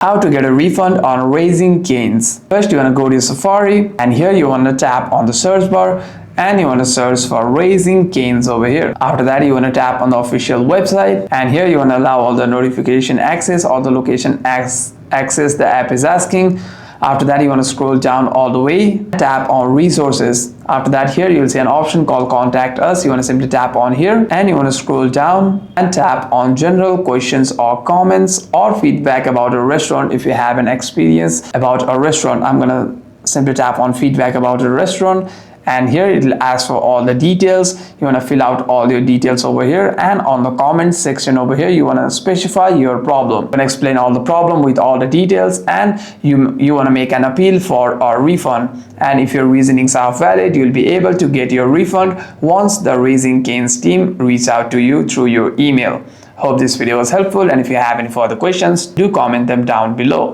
How to get a refund on Raising Canes. First, you want to go to your Safari, and here you want to tap on the search bar and you want to search for Raising Canes over here. After that, you want to tap on the official website, and here you want to allow all the notification access or the location access the app is asking. After that, you want to scroll down all the way, tap on resources. After that, here you will see an option called contact us. You want to simply tap on here, and you want to scroll down and tap on general questions or comments or feedback about a restaurant. If you have an experience about a restaurant, I'm gonna simply tap on feedback about a restaurant, and here it will ask for all the details. You want to fill out all your details over here, and on the comment section over here you want to specify your problem. You can explain all the problem with all the details, and you want to make an appeal for a refund, and if your reasonings are valid, you will be able to get your refund once the Raising Canes team reach out to you through your email. Hope this video was helpful, and if you have any further questions, do comment them down below.